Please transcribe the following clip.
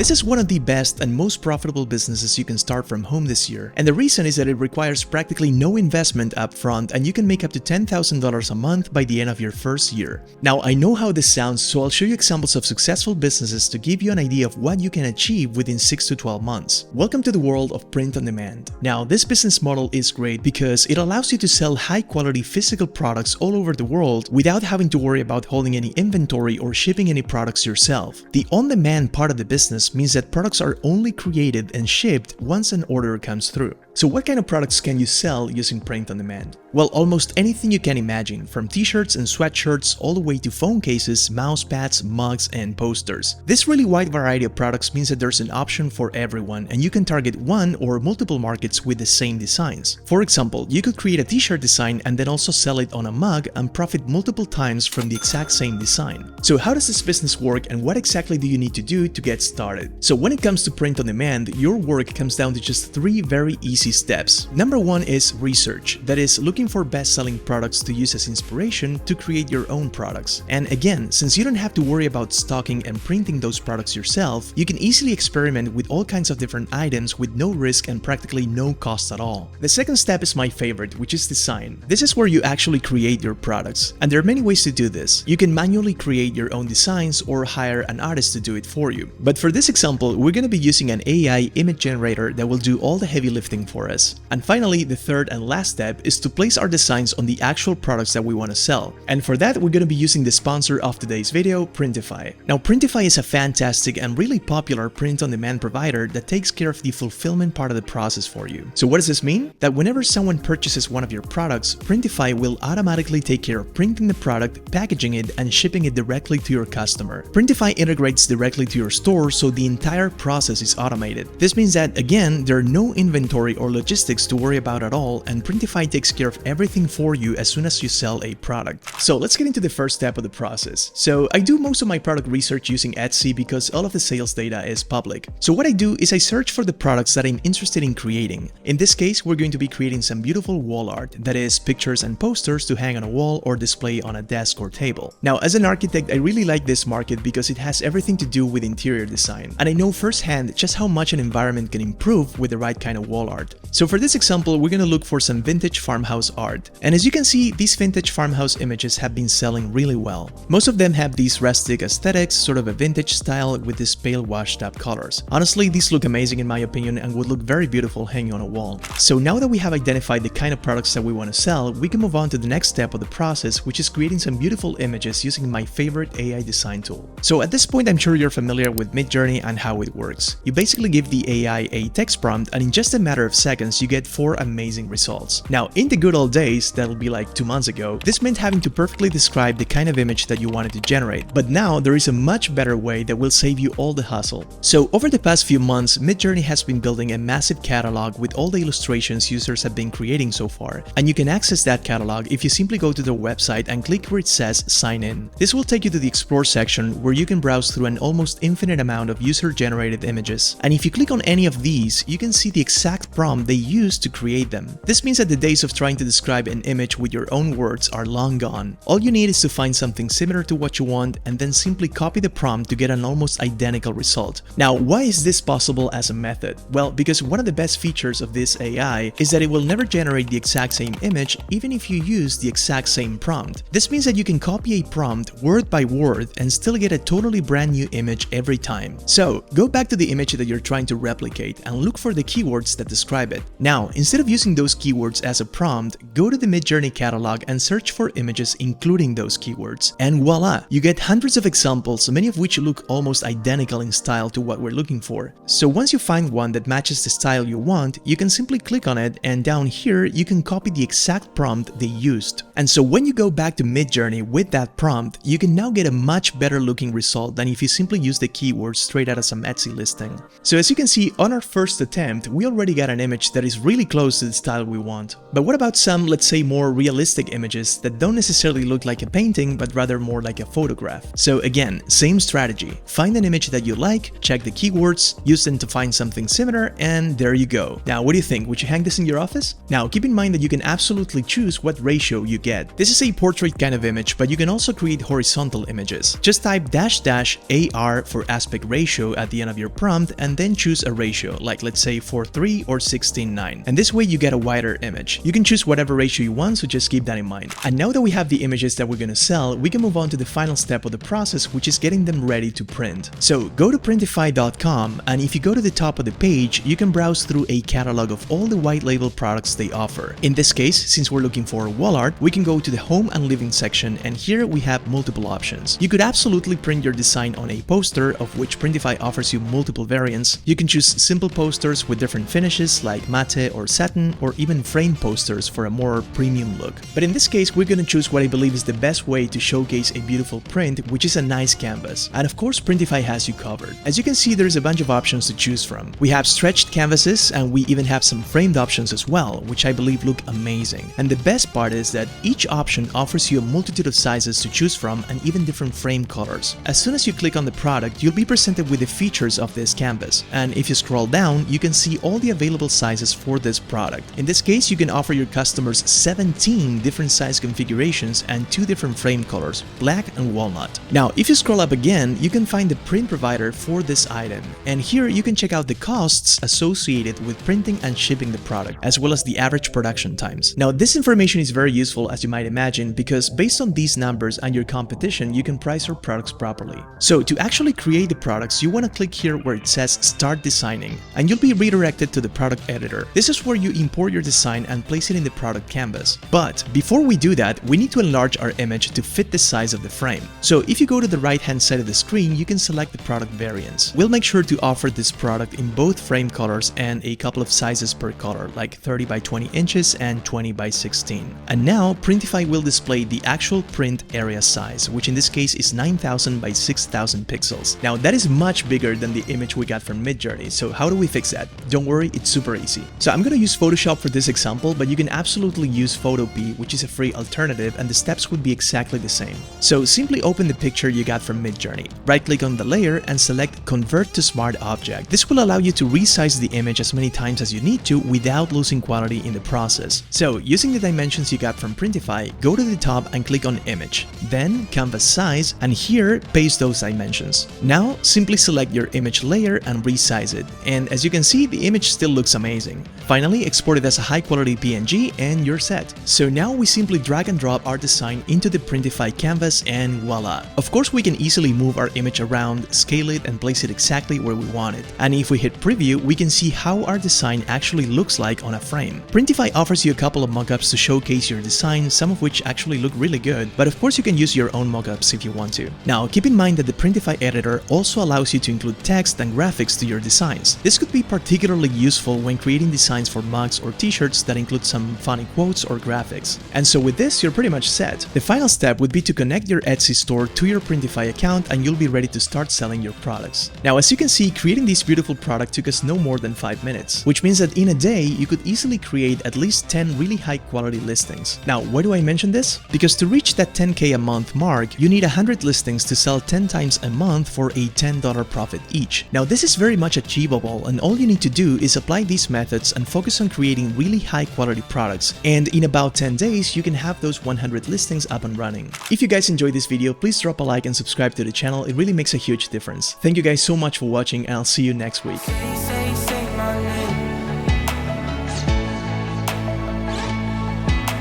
This is one of the best and most profitable businesses you can start from home this year, and the reason is that it requires practically no investment up front and you can make up to $10,000 a month by the end of your first year. Now, I know how this sounds, so I'll show you examples of successful businesses to give you an idea of what you can achieve within 6 to 12 months. Welcome to the world of print on demand. Now, this business model is great because it allows you to sell high-quality physical products all over the world without having to worry about holding any inventory or shipping any products yourself. The on-demand part of the business means that products are only created and shipped once an order comes through. So what kind of products can you sell using print on demand? Well, almost anything you can imagine, from t-shirts and sweatshirts all the way to phone cases, mouse pads, mugs, and posters. This really wide variety of products means that there's an option for everyone and you can target one or multiple markets with the same designs. For example, you could create a t-shirt design and then also sell it on a mug and profit multiple times from the exact same design. So how does this business work and what exactly do you need to do to get started? So when it comes to print on demand, your work comes down to just 3 very easy steps. Number 1 is research, that is looking for best-selling products to use as inspiration to create your own products. And again, since you don't have to worry about stocking and printing those products yourself, you can easily experiment with all kinds of different items with no risk and practically no cost at all. The second step is my favorite, which is design. This is where you actually create your products, and there are many ways to do this. You can manually create your own designs or hire an artist to do it for you. But for this example, we're going to be using an AI image generator that will do all the heavy lifting for us. And finally, the third and last step is to place our designs on the actual products that we want to sell. And for that, we're going to be using the sponsor of today's video, Printify. Now, Printify is a fantastic and really popular print-on-demand provider that takes care of the fulfillment part of the process for you. So what does this mean? That whenever someone purchases one of your products, Printify will automatically take care of printing the product, packaging it, and shipping it directly to your customer. Printify integrates directly to your store, so the entire process is automated. This means that, again, there are no inventory or logistics to worry about at all, and Printify takes care of everything for you as soon as you sell a product. So let's get into the first step of the process. So I do most of my product research using Etsy because all of the sales data is public. So what I do is I search for the products that I'm interested in creating. In this case, we're going to be creating some beautiful wall art, that is pictures and posters to hang on a wall or display on a desk or table. Now, as an architect, I really like this market because it has everything to do with interior design, and I know firsthand just how much an environment can improve with the right kind of wall art. So for this example, we're going to look for some vintage farmhouse art. And as you can see, these vintage farmhouse images have been selling really well. Most of them have these rustic aesthetics, sort of a vintage style with these pale washed up colors. Honestly, these look amazing in my opinion and would look very beautiful hanging on a wall. So now that we have identified the kind of products that we want to sell, we can move on to the next step of the process, which is creating some beautiful images using my favorite AI design tool. So at this point, I'm sure you're familiar with Midjourney and how it works. You basically give the AI a text prompt, and in just a matter of seconds, you get 4 amazing results. Now, in the good old days, that'll be like 2 months ago, this meant having to perfectly describe the kind of image that you wanted to generate. But now there is a much better way that will save you all the hassle. So over the past few months, Midjourney has been building a massive catalog with all the illustrations users have been creating so far. And you can access that catalog if you simply go to their website and click where it says sign in. This will take you to the explore section where you can browse through an almost infinite amount of user-generated images. And if you click on any of these, you can see the exact prompt they use to create them. This means that the days of trying to describe an image with your own words are long gone. All you need is to find something similar to what you want and then simply copy the prompt to get an almost identical result. Now, why is this possible as a method? Well, because one of the best features of this AI is that it will never generate the exact same image even if you use the exact same prompt. This means that you can copy a prompt word by word and still get a totally brand new image every time. So, go back to the image that you're trying to replicate and look for the keywords that describe it. Now, instead of using those keywords as a prompt, go to the Midjourney catalog and search for images including those keywords. And voila! You get hundreds of examples, many of which look almost identical in style to what we're looking for. So once you find one that matches the style you want, you can simply click on it, and down here you can copy the exact prompt they used. And so when you go back to Midjourney with that prompt, you can now get a much better looking result than if you simply use the keywords straight out of some Etsy listing. So as you can see, on our first attempt, we already got an image that is really close to the style we want. But what about some, let's say, more realistic images that don't necessarily look like a painting, but rather more like a photograph? So again, same strategy. Find an image that you like, check the keywords, use them to find something similar, and there you go. Now, what do you think? Would you hang this in your office? Now, keep in mind that you can absolutely choose what ratio you get. This is a portrait kind of image, but you can also create horizontal images. Just type --AR for aspect ratio ratio at the end of your prompt and then choose a ratio, like let's say 4:3 or 16:9. And this way you get a wider image. You can choose whatever ratio you want, so just keep that in mind. And now that we have the images that we're gonna sell, we can move on to the final step of the process, which is getting them ready to print. So go to Printify.com, and if you go to the top of the page, you can browse through a catalog of all the white label products they offer. In this case, since we're looking for wall art, we can go to the home and living section, and here we have multiple options. You could absolutely print your design on a poster, of which Printify offers you multiple variants. You can choose simple posters with different finishes like matte or satin, or even frame posters for a more premium look. But in this case, we're gonna choose what I believe is the best way to showcase a beautiful print, which is a nice canvas. And of course, Printify has you covered. As you can see, there's a bunch of options to choose from. We have stretched canvases, and we even have some framed options as well, which I believe look amazing. And the best part is that each option offers you a multitude of sizes to choose from and even different frame colors. As soon as you click on the product, you'll be presented with the features of this canvas. And if you scroll down, you can see all the available sizes for this product. In this case, you can offer your customers 17 different size configurations and 2 different frame colors, black and walnut. Now, if you scroll up again, you can find the print provider for this item. And here you can check out the costs associated with printing and shipping the product, as well as the average production times. Now, this information is very useful, as you might imagine, because based on these numbers and your competition, you can price your products properly. So to actually create the products, you want to click here where it says Start Designing, and you'll be redirected to the product editor. This is where you import your design and place it in the product canvas. But before we do that, we need to enlarge our image to fit the size of the frame. So if you go to the right-hand side of the screen, you can select the product variants. We'll make sure to offer this product in both frame colors and a couple of sizes per color, like 30 by 20 inches and 20 by 16. And now Printify will display the actual print area size, which in this case is 9,000 by 6,000 pixels. Now that is much bigger than the image we got from Midjourney, so how do we fix that? Don't worry, it's super easy. So I'm gonna use Photoshop for this example, but you can absolutely use Photopea, which is a free alternative, and the steps would be exactly the same. So simply open the picture you got from Midjourney, right-click on the layer and select Convert to Smart Object. This will allow you to resize the image as many times as you need to without losing quality in the process. So using the dimensions you got from Printify, go to the top and click on Image, then Canvas Size, and here paste those dimensions. Now simply select your image layer and resize it, and as you can see, the image still looks amazing. Finally, export it as a high-quality PNG and you're set. So now we simply drag and drop our design into the Printify canvas and voila! Of course, we can easily move our image around, scale it, and place it exactly where we want it. And if we hit preview, we can see how our design actually looks like on a frame. Printify offers you a couple of mockups to showcase your design, some of which actually look really good, but of course you can use your own mockups if you want to. Now, keep in mind that the Printify editor also allows you to include text and graphics to your designs. This could be particularly useful when creating designs for mugs or t-shirts that include some funny quotes or graphics. And so with this, you're pretty much set. The final step would be to connect your Etsy store to your Printify account and you'll be ready to start selling your products. Now, as you can see, creating this beautiful product took us no more than 5 minutes, which means that in a day, you could easily create at least 10 really high quality listings. Now, why do I mention this? Because to reach that 10K a month mark, you need 100 listings to sell 10 times a month for a $10 profit each. Now, this is very much achievable, and all you need to do is apply these methods and focus on creating really high quality products. And in about 10 days, you can have those 100 listings up and running. If you guys enjoyed this video, please drop a like and subscribe to the channel. It really makes a huge difference. Thank you guys so much for watching, and I'll see you next week.